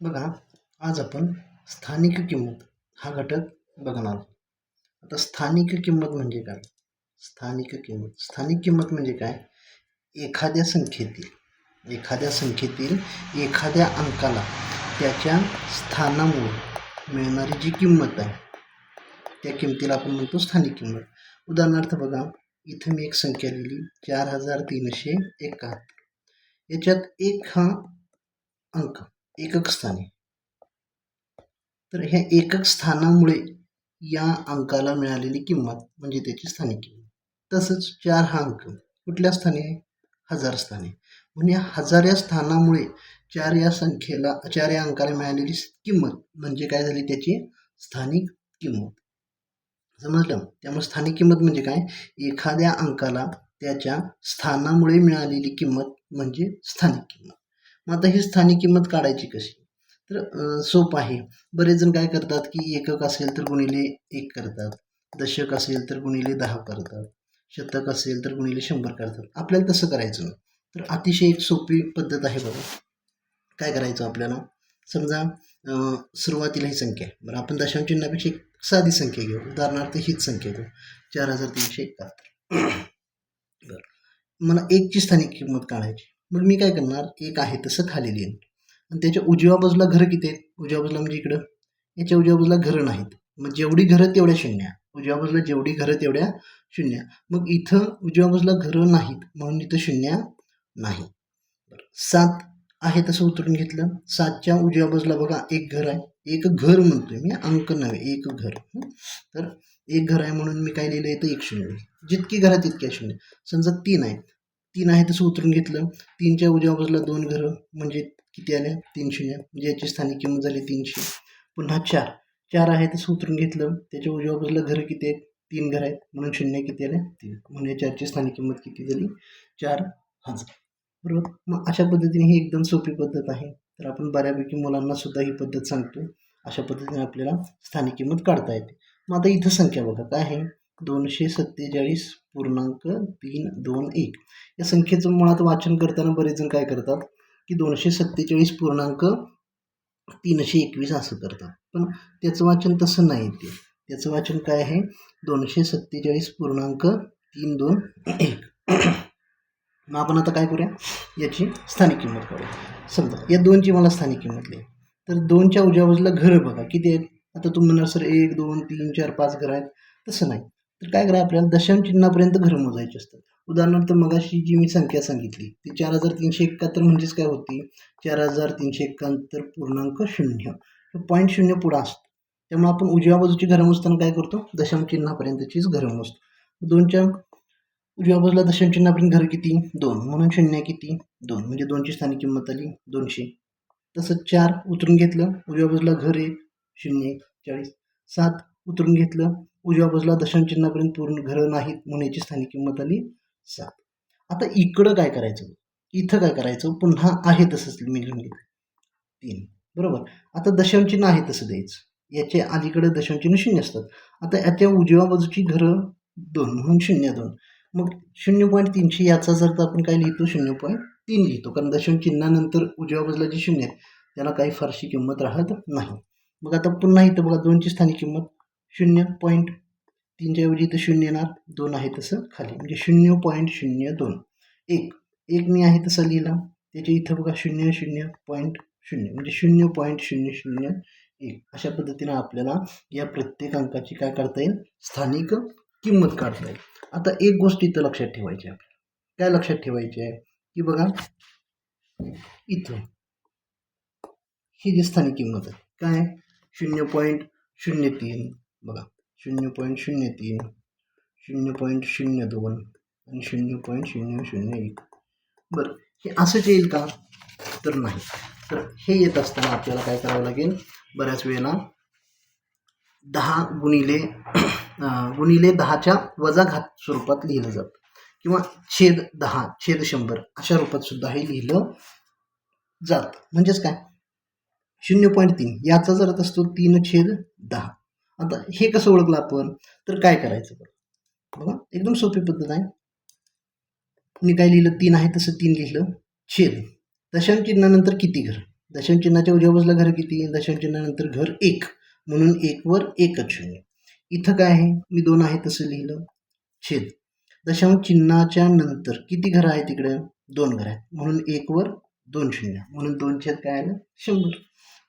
बघा, आज आपण स्थानिक किंमत हा घटक बघणार आहोत. आता स्थानिक किंमत म्हणजे काय? स्थानिक किंमत म्हणजे काय? एखाद्या संख्येतील एखाद्या अंकाला त्याच्या स्थानामुळे मिळणारी जी किंमत आहे त्या किंमतीला आपण म्हणतो स्थानिक किंमत. उदाहरणार्थ बघा, इथं मी एक संख्या लिहिली 4371. याच्यात एक हा अंक एकक स्थान आहे. तर ह्या एकक स्थानामुळे या अंकाला मिळालेली किंमत म्हणजे त्याची स्थानिक किंमत. तसंच 4 हा अंक कुठल्या स्थानी आहे? हजार स्थानी. म्हणजे 1000 या स्थानामुळे 4 या अंकाला मिळालेली किंमत म्हणजे काय झाली? त्याची स्थानिक किंमत. समजलं? त्यामुळे स्थानिक किंमत म्हणजे काय? एखाद्या अंकाला त्याच्या स्थानामुळे मिळालेली किंमत म्हणजे स्थानिक किंमत. मग आता ही स्थानिक किंमत काढायची कशी? तर सोपं आहे. बरेच जण काय करतात की एकक असेल तर गुणिले 1 करतात, दशक असेल तर गुणिले 10 करतात, शतक असेल तर गुणिले 100 करतात. आपल्याला तसं करायचं नाही. तर अतिशय एक सोपी पद्धत आहे बघा. काय करायचं आपल्याला? समजा सुरुवातीला ही संख्या आहे. बरं, आपण दशांश चिन्हापेक्षा एक साधी संख्या घेऊ. उदाहरणार्थ हीच संख्या घेऊ, 4371. बरं, मला 1ची स्थानिक किंमत काढायची. मग मी काय करणार? 1 आहे तसं खाली लिहिन आणि त्याच्या उजव्या बाजूला घरं किती आहेत? उजव्या बाजूला म्हणजे इकडं, याच्या उजव्या बाजूला घरं नाहीत. मग जेवढी घरं तेवढ्या शून्य. उजव्या बाजूला जेवढी घरं तेवढ्या शून्य. मग इथं उजव्या बाजूला घरं नाहीत म्हणून इथं शून्य नाही. 7 आहे तसं उतरून घेतलं. 7च्या उजव्या बाजूला बघा एक घर आहे. एक घर म्हणतोय मी, अंक नव्हे, एक घर. तर एक घर आहे म्हणून मी काय लिहिलं? इथं 1 शून्य. जितकी घरं तितक्या शून्य. समजा 3 आहे. 3 आहे तसं उतरून घेतलं. 3च्या उजव्या बाजूला 2 घरं म्हणजे किती आल्या? 3 शून्य. म्हणजे याची स्थानिक किंमत झाली 300. पुन्हा 4 आहे तसं उतरून घेतलं. त्याच्या उजव्या बाजूला घरं किती आहेत? 3 घरं आहेत म्हणून शून्य किती आले? 3. म्हणजे 4ची स्थानिक किंमत किती झाली? 4000. बरोबर. मग अशा पद्धतीने ही एकदम सोपी पद्धत आहे. तर आपण बऱ्यापैकी मुलांना सुद्धा ही पद्धत सांगतो. अशा पद्धतीने आपल्याला स्थानिक किंमत काढता येते. मग आता इथं संख्या बघा काय आहे? 247.321. या संख्येचं मुळात वाचन करताना बरेच जण काय करतात की 247.321 असं करतात. पण त्याचं वाचन तसं नाही. त्याचं वाचन काय आहे? 247.321. मग आपण आता काय करूया? याची स्थानिक किंमत काढूया. समजा या 2ची मला स्थानिक किंमत लिहा. तर 2च्या उजव्या बाजूला घरं बघा किती आहेत? आता तुम्ही म्हणणार सर 1 2 3 4 5 घरं आहेत. तसं नाही. तर काय करा, आपल्याला दशांश चिन्हापर्यंत घरं मोजायची असतात. उदाहरणार्थ मगाशी जी मी संख्या सांगितली ती 4371 म्हणजेच काय होती? 4371.0. 0.0 पुढं असतो. त्यामुळे आपण उजव्या बाजूची घरं मोजताना काय करतो? दशांश चिन्हापर्यंतचीच घरं मोजतो. 2च्या उजव्या बाजूला दशांश चिन्हापर्यंत घरं किती? 2 म्हणून शून्य किती? 2 म्हणजे 2ची स्थानिक किंमत आली 200. तसंच 4 उतरून घेतलं. उजव्या बाजूला घर 1 0 40. 7 उतरून घेतलं. उजव्या बाजूला दशांश चिन्हापर्यंत पूर्ण घरं नाहीत म्हणून याची स्थानिक किंमत आली 7. आता इकडं काय करायचं? इथं काय करायचं? पुन्हा आहे तसंच मी लिहून घेतलं 3. बरोबर. आता दशांश चिन्ह आहे तसं द्यायचं. याच्या अलीकडे दशांश चिन्ह 0 असतात. आता याच्या उजव्या बाजूची घरं 2 म्हणून 0.2. मग 0.300 याचा जर आपण काय लिहितो? 0.3 लिहितो. कारण दशांश चिन्हानंतर उजव्या बाजूला जे 0 आहेत त्याला काही फारशी किंमत राहत नाही. मग आता पुन्हा इथं बघा 2ची स्थानिक किंमत 0.3च्या ऐवजी इथं 0 येणार. 2 आहे तसं खाली म्हणजे 0.02. 1 मी आहे तसं लिहिला. त्याच्या इथं बघा 0.0 म्हणजे 0.001. अशा पद्धतीने आपल्याला या प्रत्येक अंकाची काय करता येईल? स्थानिक किंमत काढता येईल. आता एक गोष्ट इथं लक्षात ठेवायची आहे आपल्याला. काय लक्षात ठेवायची आहे? की बघा इथं ही जी स्थानिक किंमत आहे काय? 0.03 बघा 0.03 0.02 आणि 0.001. बरं, हे असंच येईल का? तर नाही. तर हे येत असताना आपल्याला काय करावं लागेल? बऱ्याच वेळेला 10 गुणिले 10च्या वजा घात स्वरूपात लिहिलं जातं किंवा छेद 10 छेद 100 अशा रूपात सुद्धा हे लिहिलं जातं. म्हणजेच काय? 0.3 याचा जर अर्थ असतो 3/10. आता हे कसं ओळखलं आपण? तर काय करायचं? बघा एकदम सोपी पद्धत आहे. मी काय लिहिलं? 3 आहे तसं 3 लिहिलं. छेद दशांश चिन्हानंतर किती घरं? दशांश चिन्हाच्या उजव्या बाजूला घर किती? दशांश चिन्हानंतर घर 1 म्हणून 1 वर एकच शून्य. इथं काय आहे? मी 2 आहे तसं लिहिलं. छेद दशांश चिन्हाच्या नंतर किती घरं आहेत तिकडे? 2 घरं आहेत म्हणून 1 वर 2 शून्य म्हणून 2 छेद काय आलं? 100.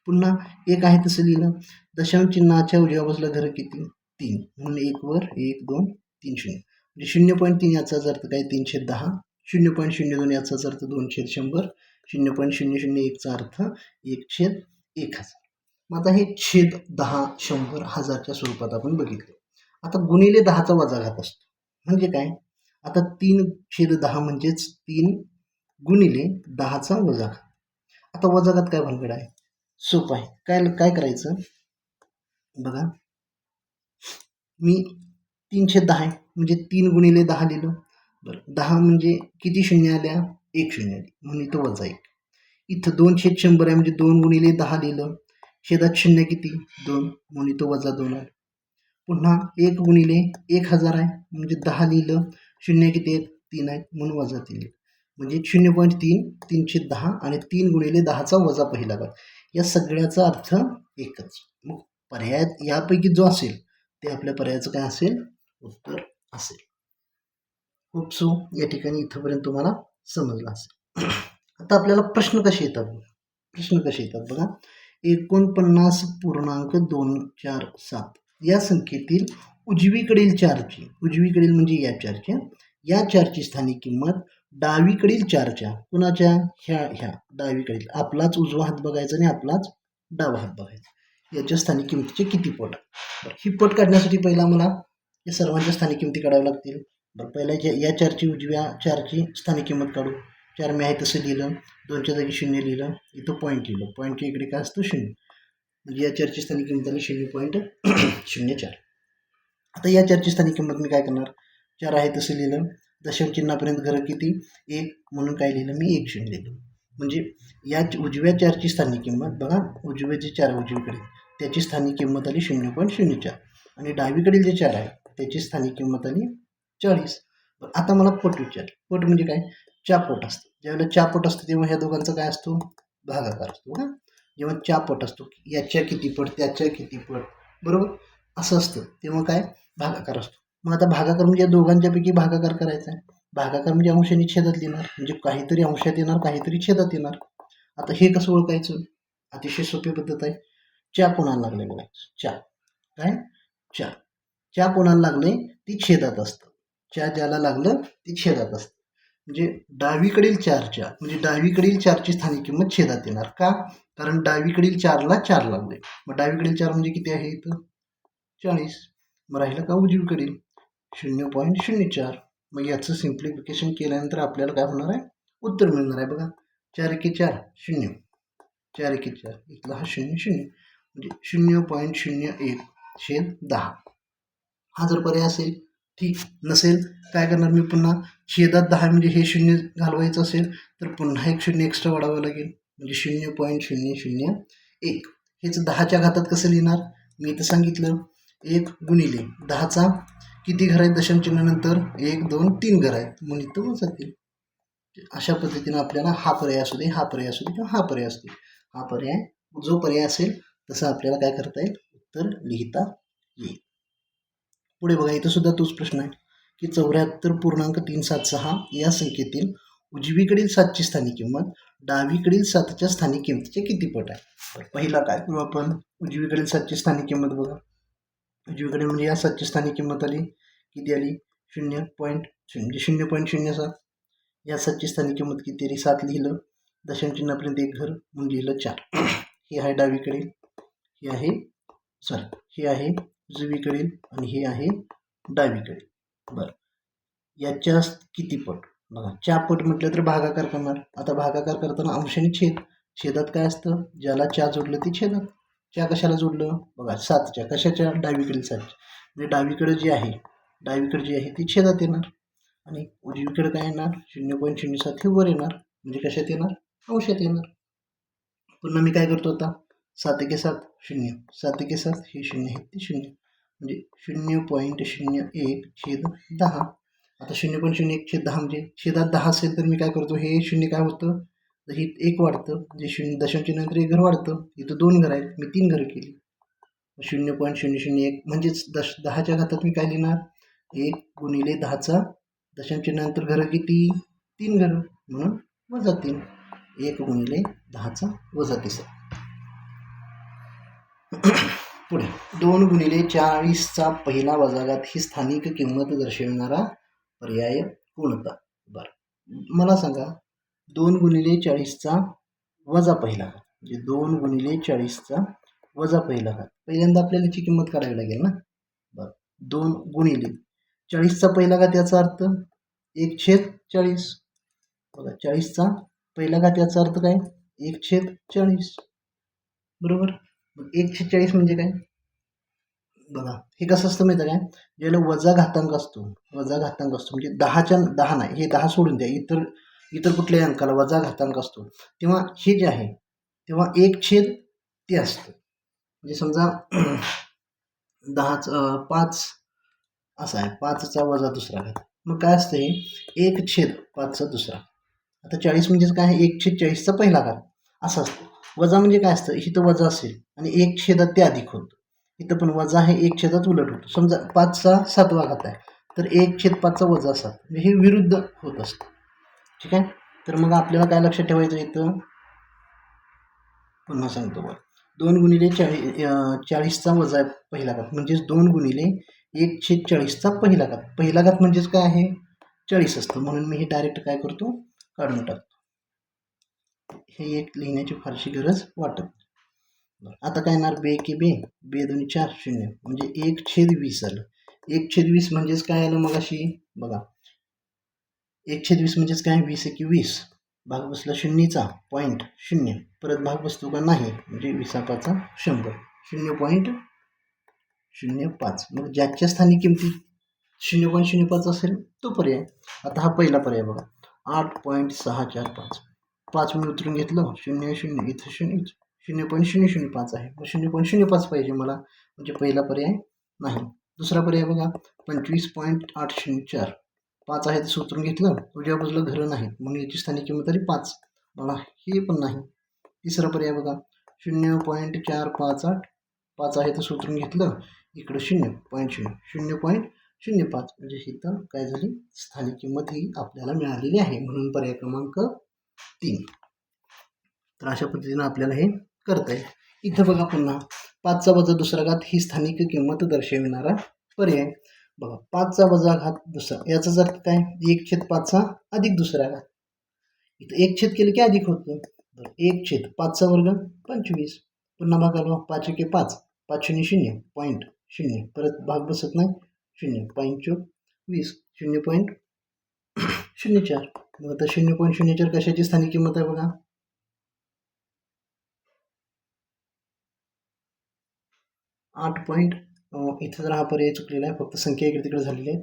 पुन्हा 1 आहे तसं लिहिलं. दशांश चिन्हाच्या उजव्या बाजूला घर किती? 3 म्हणून 1 वर 1 2 3 शून्य म्हणजे 0.3 याचाच अर्थ काय? 3/10. 0.02 याचाच अर्थ 2/100. 0.001चा अर्थ 1/1000. मग आता हे छेद 10, 100, 1000च्या स्वरूपात आपण बघितलं. आता गुणिले 10चा वजा घात असतो म्हणजे काय? आता 3/10 म्हणजेच 3 गुणिले 10चा वजा घात. आता वजा घात काय भानगड आहे? सोपं आहे. काय करायचं बघा, मी 3/10 आहे म्हणजे 3 गुणिले 10 लिहिलं. बरं 10 म्हणजे किती शून्य आल्या? 1 शून्य आली म्हणून इथं वजा 1. इथं 2/100 आहे म्हणजे 2 गुणिले 10 लिहिलं. छेदात शून्य किती? 2 म्हणून इथं वजा 2 आलं. पुन्हा 1 गुणिले 1000 आहे म्हणजे 10 लिहिलं. शून्य किती आहेत? 3 आहेत म्हणून वजा 3 लिहिलं. म्हणजे 0.3 3/10 आणि 3 गुणिले 10चा वजा पहिला घात. या सगळ्याचा अर्थ एकच. मग पर्याय यापैकी जो असेल ते आपल्या पर्यायाचं काय असेल? उत्तर असेल. खूप सो या ठिकाणी इथंपर्यंत तुम्हाला समजलं असेल. आता आपल्याला प्रश्न कसे येतात बघा. 49.247 या संख्येतील उजवीकडील म्हणजे या चारची स्थानिक किंमत डावीकडील चारच्या कुणाच्या? ह्या डावीकडील आपलाच उजवा हात बघायचा आणि आपलाच डावा हात बघायचा. याच्या स्थानिक किमतीचे किती पट? ही पट काढण्यासाठी पहिला मला या सर्वांच्या स्थानिक किमती काढाव्या लागतील. बरं पहिला या उजव्या चारची स्थानिक किंमत काढू. 4 मी आहे तसं लिहिलं. 2च्या जागी 0 लिहिलं. इथं पॉईंट लिहिलं. पॉईंटच्या इकडे काय असतं? 0. म्हणजे या चारची स्थानिक किंमत आली 0.04. आता या चारची स्थानिक किंमत मी काय करणार? 4 आहे तसं लिहिलं. दशांश चिन्हापर्यंत घरं किती? 1 म्हणून काय लिहिलं मी? 1 शून्य लिहिलं. म्हणजे या उजव्या चारची स्थानिक किंमत बघा, उजवे जे 4 उजवीकडे त्याची स्थानिक किंमत आली 0.04 आणि डावीकडील जे 4 आहे त्याची स्थानिक किंमत आली 40. आता मला पट विचार. पट म्हणजे काय? चापट असतं. ज्यावेळेला चापट असतं तेव्हा ह्या दोघांचा काय असतो? भागाकार असतो का? जेव्हा चापट असतो याच्या किती पट त्याच्या किती पट बरोबर असं असतं तेव्हा काय? भागाकार असतो. मग आता भागाकार म्हणजे या दोघांच्यापैकी भागाकार करायचा आहे. भागाकार म्हणजे अंशाने छेदात लिहिणार म्हणजे काहीतरी अंशात येणार काहीतरी छेदात येणार. आता हे कसं ओळखायचं? अतिशय सोपी पद्धत आहे. च्या कोणाला लागले बघायचं. च्या कोणाला लागले ती छेदात असतं. च्या ज्याला लागलं ती छेदात असतं. म्हणजे डावीकडील चारची स्थानिक किंमत छेदात येणार का? कारण डावीकडील 4ला 4 लागले. मग डावीकडील 4 म्हणजे किती आहे? इथं 40. मग राहिलं का उजवीकडील? 0.04. मग याचं सिम्प्लिफिकेशन केल्यानंतर आपल्याला काय होणार आहे? उत्तर मिळणार आहे बघा. 4 एके 4 0. 4 एके 4 इथला हा 0 0 म्हणजे 0.01/10. हा जर पर्याय असेल ठीक, नसेल काय करणार मी? पुन्हा छेदात 10 म्हणजे हे 0 घालवायचं असेल तर पुन्हा एक 0 एक्स्ट्रा वाढवावं लागेल म्हणजे 0.001. हेच 10च्या घातात कसं लिहिणार? मी इथं सांगितलं 1 गुणिले 10चा किती घर आहेत? दशांश चिन्हानंतर 1 2 3 घर आहेत म्हणून इथं जातील. अशा पद्धतीनं आपल्याला हा पर्याय असू दे किंवा हा पर्याय असू दे, हा पर्याय जो पर्याय असेल तसं आपल्याला काय करता येईल? उत्तर लिहिता येईल. पुढे बघा, इथं सुद्धा तोच प्रश्न आहे की 74.376 या संख्येतील उजवीकडील 7ची स्थानिक किंमत डावीकडील 7च्या स्थानिक किंमतीचे किती पट आहे? पहिला काय करू आपण? उजवीकडील 7ची स्थानिक किंमत बघा. उजवीकडे म्हणजे या 7ची स्थानिक किंमत आली किती? आली 0.0 म्हणजे 0.07. या 7ची स्थानिक किंमत किती आली? 7 लिहिलं. दशांश चिन्हापर्यंत एक घर म्हणून लिहिलं 4. हे आहे डावीकडील, हे आहे उजवीकडील आणि हे आहे डावीकडील. बरं याच्या किती पट? बघा 4 पट म्हटलं तर भागाकार करणार. आता भागाकार करताना अंशाने छेदात काय असतं? ज्याला 4 जोडलं ती छेदात. 4 कशाला जोडलं? बघा 7च्या. कशाच्या? डावीकडील 7च्या. म्हणजे डावीकडे जी आहे ती छेदात येणार आणि उजवीकडे काय येणार? 0.07 हे वर येणार म्हणजे कशात येणार? अंशात येणार. पुन्हा मी काय करतो आता? 7 एके 7 0. 7 एके 7 हे 0 आहे ते 0 म्हणजे 0.01/10. आता 0.01/10 म्हणजे छेदात 10 असेल तर मी काय करतो? हे 0 काय होतं? तर ही एक वाढतं, म्हणजे 0.0 एक घर वाढतं. इथं 2 घर आहेत, मी 3 घरं केली. 0.001 म्हणजेच 10च्या घातात मी काय लिहिणार, 1 गुणिले 10चा दशांशचिन्हानंतर घरं किती, 3 घरं, म्हणून -3. 1 गुणिले 10चा -3. पुढे 2 गुणिले 40चा पहिला वजाघात ही स्थानिक किंमत दर्शविणारा पर्याय कोणता? बरं, मला सांगा 2 गुणिले 40चा वजा पहिला घात, म्हणजे 2 गुणिले 40चा वजा पहिला घात. पहिल्यांदा आपल्याला याची किंमत काढावी लागेल ना. बरं, 2 गुणिले 40चा पहिला घात याचा अर्थ 1/40. बघा, 40चा पहिला घात याचा अर्थ काय, 1/40. बरोबर. मग 1/40 म्हणजे काय, बघा हे कसं असतं माहिती आहे काय, ज्यावेळेला वजा घातांक असतो म्हणजे 10च्या 10 नाही, हे 10 सोडून द्या, इतर कुठल्याही अंकाला वजा घातांक असतो, तेव्हा हे जे आहे तेव्हा 1/ते असतं. म्हणजे समजा 5 असा आहे, 5चा वजा दुसरा घात, मग काय असतं हे 1/5चा दुसरा. आता 40 म्हणजेच काय, 1/40चा पहिला घात असं असतं. वजा म्हणजे काय असतं, इथं वजा असेल आणि 1/छेदात ते अधिक होतं, इथं पण वजा आहे 1/छेदात उलट होतं. समजा 5चा 7वा घात आहे, तर 1/5चा वजा 7, म्हणजे हे विरुद्ध होत असतं. ठीक आहे. तर मग आपल्याला काय लक्षात ठेवायचं इथं, पुन्हा सांगतो बघ, 2 गुणिले 40चा वजा पहिला घात म्हणजेच 2 गुणिले 1/40चा पहिला घात. पहिला घात म्हणजेच काय आहे, 40 असतं, म्हणून मी हे डायरेक्ट काय करतो, काढून टाकतो. हे एक लिहिण्याची फारशी गरज वाटत. आता काय येणार, बे की बे, 2 4 0, म्हणजे 1/20 आलं. 1/20 म्हणजेच काय आलं मग अशी बघा, 1/20 म्हणजेच काय, 20 × 20, भाग बसला शून्यचा 0.0, परत भाग बसतो का नाही, म्हणजे 20/5 100, 0.05. मग ज्याच्या स्थानी किमती 0.05 असेल तो पर्याय. आता हा पहिला पर्याय बघा, 8.645, 5 मी उतरून घेतलं, 0 0 इथं 0, 0.005 आहे, मग 0.05 पाहिजे मला, म्हणजे पहिला पर्याय नाही. दुसरा पर्याय बघा, 25.804, 5 आहे तसं उतरून घेतलं, उजव्या बाजूला घरं नाहीत, म्हणून याची स्थानिक किंमत आली 5, मला हे पण नाही. तिसरा पर्याय बघा, 0.458, 5 आहे तसं उतरून घेतलं, इकडं 0.0, 0.05, म्हणजे इथं काय झाली, स्थानिक किंमत ही आपल्याला मिळालेली आहे, म्हणून पर्याय क्रमांक 3. तर अशा पद्धतीनं आपल्याला हे करता येईल. इथं बघा पुन्हा 5चा वजा दुसरा घात ही स्थानिक किंमत दर्शविणारा पर्याय. बघा 5चा वजा घात दुसरा, याचाच अर्थ काय, 1/5चा अधिक दुसरा घात. इथं 1 केलं की अधिक होतं, 1/5चा वर्ग 25, पुन्हा भागाला 5 × 5, 5 0 0, 0.0, परत भाग बसत नाही, 0.20, 0.04. मग आता 0.04 कशाची स्थानिक किंमत आहे बघा, 8. इथं जर हा पर्याय चुकलेला आहे, फक्त संख्या इकडे तिकडे झालेली आहे.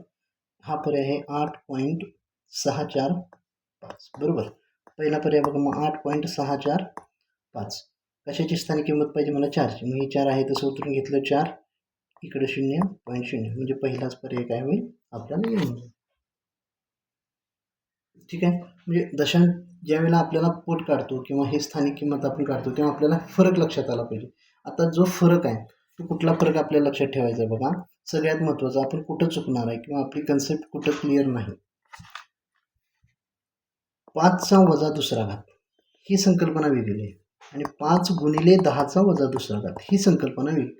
हा पर्याय आहे 8.645, बरोबर. पहिला पर्याय बघा, मग 8.645 कशाची स्थानिक किंमत पाहिजे मला, 4ची, मग हे 4 आहे तसं उतरून घेतलं, 4 इकडे 0.0, म्हणजे पहिलाच पर्याय काय होईल आपल्याला येऊन जाईल. ठीक आहे. म्हणजे दशांश ज्या वेळेला आपल्याला पोट काढतो किंवा हे स्थानिक किंमत आपण काढतो, तेव्हा आपल्याला फरक लक्षात आला पाहिजे. आता जो फरक आहे तो कुठला फरक आपल्याला लक्षात ठेवायचा आहे बघा, सगळ्यात महत्त्वाचं, आपण कुठं चुकणार आहे किंवा आपली कन्सेप्ट कुठं क्लिअर नाही. 5चा वजा दुसरा घात ही संकल्पना वेगळी आहे आणि 5 गुणिले 10चा वजा दुसरा घात ही संकल्पना वेगळी.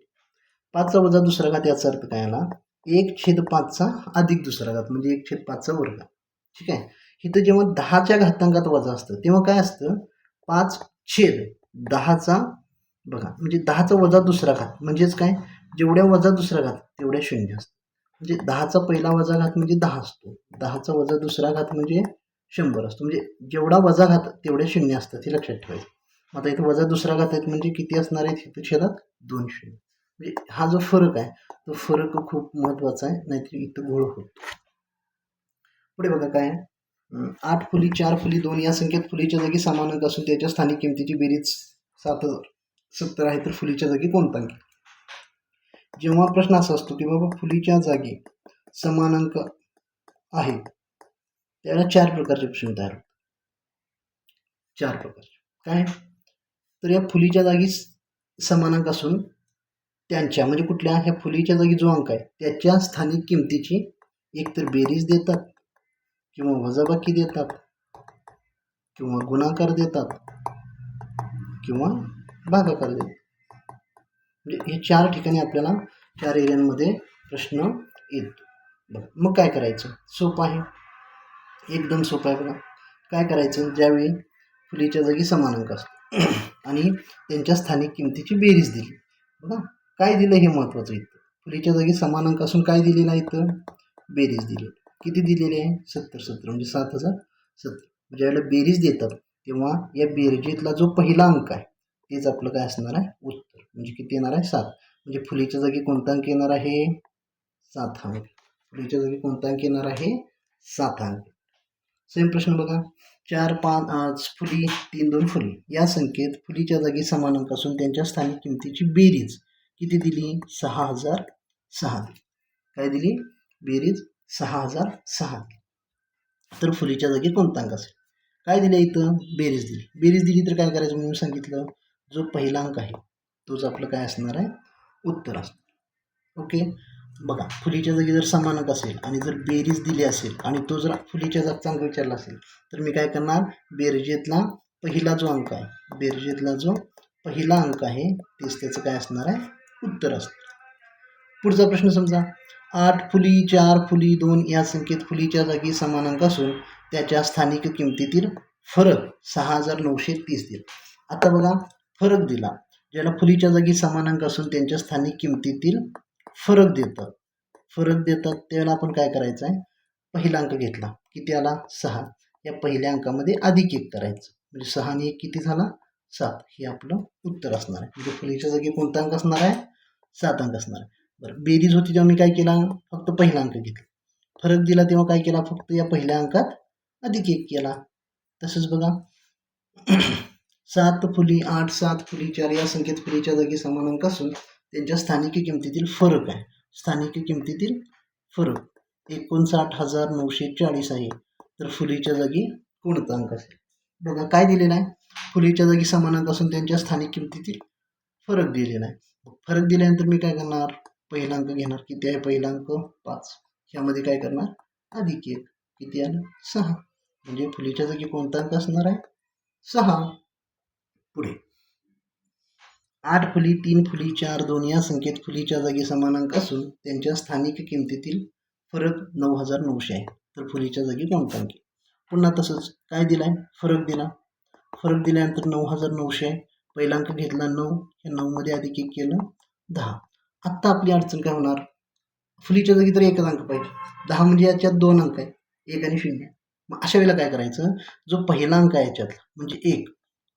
5चा वजा दुसरा घात याचा अर्थ काय आला, 1/5चा अधिक दुसरा घात, म्हणजे 1/5चा वर्ग. ठीक आहे. इथं जेव्हा 10च्या घातांकात वजा असतं तेव्हा काय असतं, 5/10चा बघा, म्हणजे 10चा वजा दुसरा घात म्हणजेच काय, जेवढ्या वजा दुसरा घात तेवढ्या 0 असतं, म्हणजे 10चा पहिला वजा घात म्हणजे 10 असतो, 10चा वजा दुसरा घात म्हणजे 100 असतो, म्हणजे जेवढा वजा घात तेवढ्या 0 असतात, हे लक्षात ठेवायचं. आता इथं वजा दुसरा घात आहेत म्हणजे किती असणार आहेत, इथं छेदात 2 0, म्हणजे हा जो फरक आहे तो फरक खूप महत्त्वाचा आहे, नाहीतर इथं घोळ होतो. पुढे बघा काय, 8 फुली 4 फुली 2 या संख्येत फुलीच्या जागी समान अंक असून त्याच्या स्थानिक किमतीची बेरीज 7070 आहे, तर फुलीच्या जागी कोणता अंक. जेव्हा प्रश्न असा असतो की बाबा फुलीच्या जागी समान अंक आहे, त्याला 4 प्रकारचे प्रश्न तयार होतात. 4 प्रकारचे. काय तर या फुलीच्या जागी समानांक असून त्यांच्या म्हणजे कुठल्या ह्या फुलीच्या जागी जो अंक आहे त्याच्या स्थानिक किमतीची एकतर बेरीज देतात किंवा वजाबाकी देतात किंवा गुणाकार देतात किंवा भागाकार देतात. म्हणजे हे 4 ठिकाणी आपल्याला 4 एरियांमध्ये प्रश्न येतो. मग काय करायचं? सोपं आहे, एकदम सोपं आहे. बघा काय करायचं, ज्यावेळी फुलीच्या जागी समानांक असतो आणि त्यांच्या स्थानिक किमतीची बेरीज दिली. बघा काय दिलं हे महत्त्वाचं इथं. फुलीच्या जागी समानांक असून काय दिलेलं आहे इथं? बेरीज दिली. किती दिलेली आहे? 70 म्हणजे 7070. ज्यावेळेला बेरीज देतात तेव्हा या बेरजेतला जो पहिला अंक आहे तेच आपलं काय असणार आहे? उत्तर. म्हणजे किती येणार आहे? 7. म्हणजे फुलीच्या जागी कोणता अंक येणार आहे? 7 अंक. फुलीच्या जागी कोणता अंक येणार आहे? 7 अंक. सेम प्रश्न बघा, 4 5 फुली 3 2 फुली या संख्येत फुलीच्या जागी समानांक असून त्यांच्या स्थानिक किमतीची बेरीज किती दिली? 6006. काय दिली? बेरीज 6006. तर फुलीच्या जागी कोणता अंक असेल? काय दिलं इथं? बेरीज दिली. बेरीज दिली तर काय करायचं म्हणून सांगितलं, जो पहिला अंक आहे तोच आपलं काय असणार आहे? उत्तर असणार. ओके. बघा फुलीच्या जागी जर समानक असेल आणि जर बेरीज दिली असेल आणि तो जर फुलीच्या जागचा अंक विचारला असेल तर मी काय करणार? बेरजेतला पहिला जो अंक आहे, बेरजेतला जो पहिला अंक आहे तेच त्याचं काय असणार आहे? उत्तर असणार. पुढचा प्रश्न समजा, 8 फुली 4 फुली 2 या संख्येत फुलीच्या जागी समानांक असून त्याच्या स्थानिक किमतीतील फरक 6930 दिला. आता बघा फरक दिला, ज्याला फुलीच्या जागी समानांक असून त्यांच्या स्थानिक किमतीतील फरक देतात त्यावेळेला आपण काय करायचं आहे? पहिला अंक घेतला, किती आला? 6. या पहिल्या अंकामध्ये अधिक 1 करायचं, म्हणजे 6 आणि 1 किती झाला? 7. हे आपलं उत्तर असणार आहे. म्हणजे फुलीच्या जागी कोणता अंक असणार आहे? 7 अंक असणार आहे. बरं, बेरीज होती तेव्हा मी काय केला? फक्त पहिला अंक घेतला. फरक दिला तेव्हा काय केला? फक्त या पहिल्या अंकात अधिक 1 केला. तसंच बघा 7 फुली 8 7 फुली 4 या संख्येत फुलीच्या जागी समानांक असून त्यांच्या स्थानिक किमतीतील फरक आहे. स्थानिक किमतीतील फरक 59,940 आहे. तर फुलीच्या जागी कोणता अंक असेल? बघा काय दिलेलं आहे? फुलीच्या जागी समानांक असून त्यांच्या स्थानिक किमतीतील फरक दिलेला आहे. फरक दिल्यानंतर मी काय करणार? पहिला अंक घेणार. किती आहे पहिला अंक? 5. ह्यामध्ये काय करणार? अधिक 1. किती आलं? 6. म्हणजे फुलीच्या जागी कोणता अंक असणार आहे? 6. पुढे 8 फुली 3 फुली 4 2 या संख्येत फुलीच्या जागी समानांक असून त्यांच्या स्थानिक किमतीतील फरक 9900 आहे. तर फुलीच्या जागी कोणता अंक? पुन्हा तसंच काय दिलाय? फरक दिला. फरक दिल्यानंतर 9900 आहे. पहिला अंक घेतला 9. या 9 मध्ये अधिक 1 केलं 10. आत्ता आपली अडचण काय होणार? फुलीच्या जागी तर एकच अंक पाहिजे. 10 म्हणजे याच्यात 2 अंक आहे, 1 आणि 0. मग अशा वेळेला काय करायचं? जो पहिला अंक आहे याच्यातला म्हणजे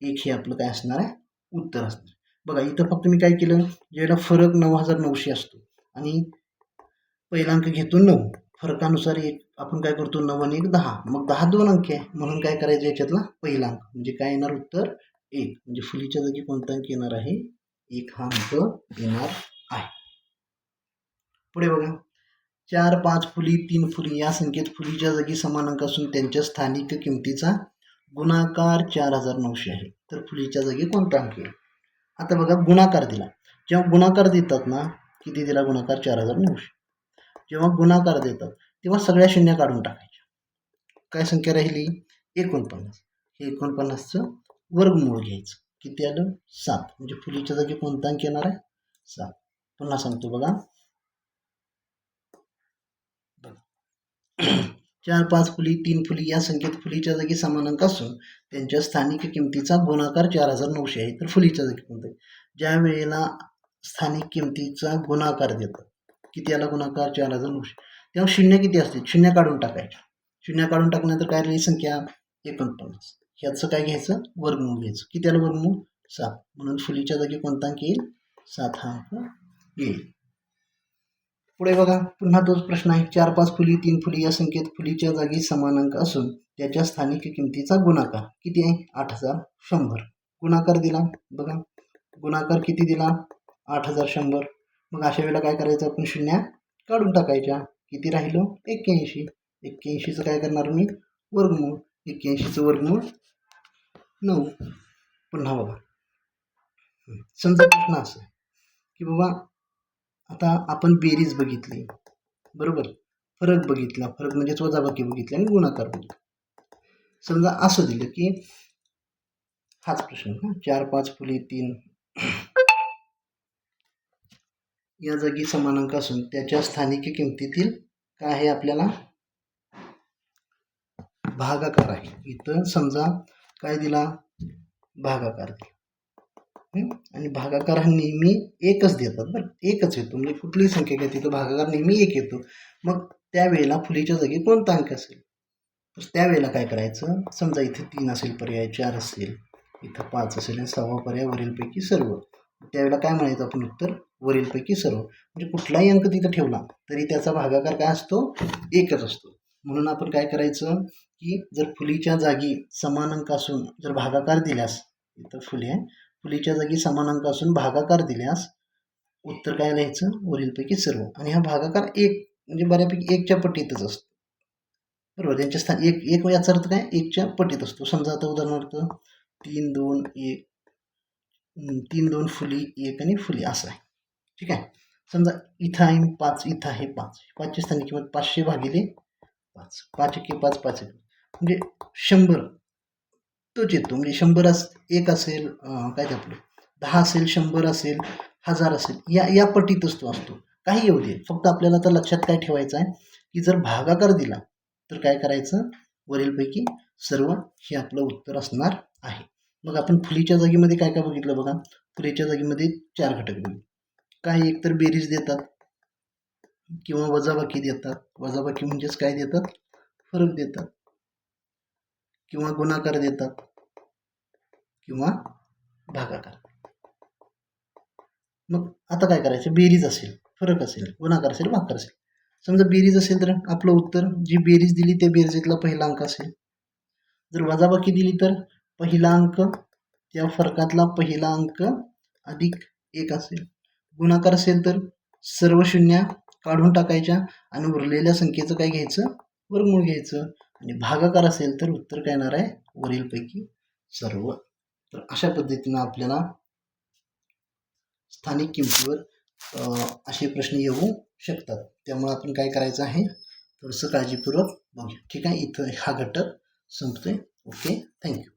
1 हे आपलं काय असणार आहे? उत्तर असणार. बघा इथं फक्त मी काय केलं, ज्यावेळेला फरक 9900 असतो आणि पहिला अंक घेतो 9, फरकानुसार एक आपण काय करतो? 9 आणि 1 10. मग 10 2 अंक आहे म्हणून काय करायचं? याच्यातला पहिला अंक म्हणजे काय येणार? उत्तर 1. म्हणजे फुलीच्या जागी कोणता अंक येणार आहे? 1 हा अंक येणार आहे. पुढे बघा 4 5 फुली 3 फुली या संख्येत फुलीच्या जागी समानांक असून त्यांच्या स्थानिक किमतीचा गुणाकार 4900 आहे. तर फुलीच्या जागी कोणता अंक येईल? आता बघा गुणाकार दिला. जेव्हा गुणाकार देतात ना, किती दिला गुणाकार? 4900. जेव्हा गुणाकार देतात तेव्हा सगळ्या शून्य काढून टाकायच्या. काय संख्या राहिली? 49. हे 49चं वर्गमूळ घ्यायचं. किती आलं? 7. म्हणजे फुलीच्या जागी कोणता अंक येणार आहे? 7. पुन्हा सांगतो बघा 4 5 फुली 3 फुली या संख्येत फुलीच्या जागी समानांक असून त्यांच्या स्थानिक किमतीचा गुणाकार 4900 आहे. तर फुलीच्या जागी कोणता आहे? ज्या वेळेला स्थानिक किमतीचा गुणाकार देतात, किती याला गुणाकार? 4900. तेव्हा शून्य किती असते? शून्य काढून टाकायच्या. शून्य काढून टाकल्यानंतर काय राहिली संख्या? 49. ह्याचं काय घ्यायचं? वर्गमूळ घ्यायचं. किती याला वर्गमूळ? 7. म्हणून फुलीच्या जागी कोणता अंक येईल? 7 हा अंक येईल. पुढे बघा पुन्हा तोच प्रश्न आहे. 4 5 फुली 3 फुली या संख्येत फुलीच्या जागी समानांक असून त्याच्या स्थानिक किमतीचा गुणाकार किती आहे? 8100. गुणाकार दिला. बघा गुणाकार किती दिला? 8100. मग अशा वेळेला काय करायचं? आपण शून्य काढून टाकायच्या. किती राहिलं? 81. 81चं काय करणार मी? वर्गमूळ. 81चं वर्गमूळ 9. पुन्हा बघा, समजा प्रश्न असं की बाबा आता आपण बेरीज बघितली, बरोबर, फरक बघितला, फरक म्हणजेच वजाबाकी बघितली आणि गुणाकार बघितला. समजा असं दिलं की हाच प्रश्न 4 5 फुले 3 या जागी समानांक असून त्याच्या स्थानिक किमतीतील काय आहे आपल्याला भागाकार आहे. इथं समजा काय दिला, भागाकार दिला आणि भागाकार हा नेहमी एकच देतात बरं, एकच येतो, म्हणजे कुठलीही संख्या काय तिथं भागाकार नेहमी एक येतो. मग त्यावेळेला फुलीच्या जागी कोणता अंक असेल, तर त्यावेळेला काय करायचं, समजा इथे 3 असेल पर्याय, 4 असेल, इथं 5 असेल आणि 6वा पर्याय वरीलपैकी सर्व. त्यावेळेला काय म्हणायचं आपण उत्तर, वरीलपैकी सर्व. म्हणजे कुठलाही अंक तिथं ठेवला तरी त्याचा भागाकार काय असतो, एकच असतो. म्हणून आपण काय करायचं की जर फुलीच्या जागी समान अंक असून जर भागाकार दिल्यास, इथं फुले फुलीच्या जागी समान अंक असून भागाकार दिल्यास उत्तर काय लिहायचं, वरीलपैकी सर्व. आणि हा भागाकार एक म्हणजे बऱ्यापैकी एकच्या पटीतच असतो, बरोबर. त्यांच्या स्थान एक एक याचा अर्थ काय, एकच्या पटीत असतो. समजा आता उदाहरणार्थ 3 2 1 3 2 फुली 1 आणि फुली असं आहे, ठीक आहे. समजा इथं आहे 5, इथं आहे 5, 5ची स्थानिक किंमत 500 भागिले 5, 5 एके 5 5 म्हणजे 100 तोच येतो. म्हणजे 100 एक असेल, काय ते आपलं 10 असेल, 100 असेल, 1000 असेल, या पटीतच तो असतो. काही येऊ दे, फक्त आपल्याला तर लक्षात काय ठेवायचं आहे की जर भागाकार दिला तर काय करायचं, वरीलपैकी सर्व हे आपलं उत्तर असणार आहे. मग आपण फुलीच्या जागेमध्ये काय काय बघितलं बघा, फुलीच्या जागेमध्ये 4 घटक बघितले. काही एकतर बेरीज देतात किंवा वजाबाकी देतात. वजाबाकी म्हणजेच काय देतात, फरक देतात, किंवा गुणाकार देतात किंवा भागाकार. मग आता काय करायचं, बेरीज असेल, फरक असेल, गुणाकार असेल, भागाकार असेल. समजा बेरीज असेल तर आपलं उत्तर, जी बेरीज दिली त्या बेरीजीतला पहिला अंक असेल. जर वजाबाकी दिली तर पहिला अंक त्या फरकातला पहिला अंक अधिक 1 असेल. गुणाकार असेल तर सर्व शून्य काढून टाकायच्या आणि उरलेल्या संख्येचं काय घ्यायचं, वर्गमूळ घ्यायचं. आणि भागाकार असेल तर उत्तर काय येणार आहे, वरीलपैकी सर्व. तर अशा पद्धतीनं आपल्याला स्थानिक किमतीवर असे प्रश्न येऊ शकतात. त्यामुळे आपण काय करायचं आहे, थोडंसं काळजीपूर्वक बघूया, ठीक आहे. इथं हा घटक संपतोय. Okay, thank you.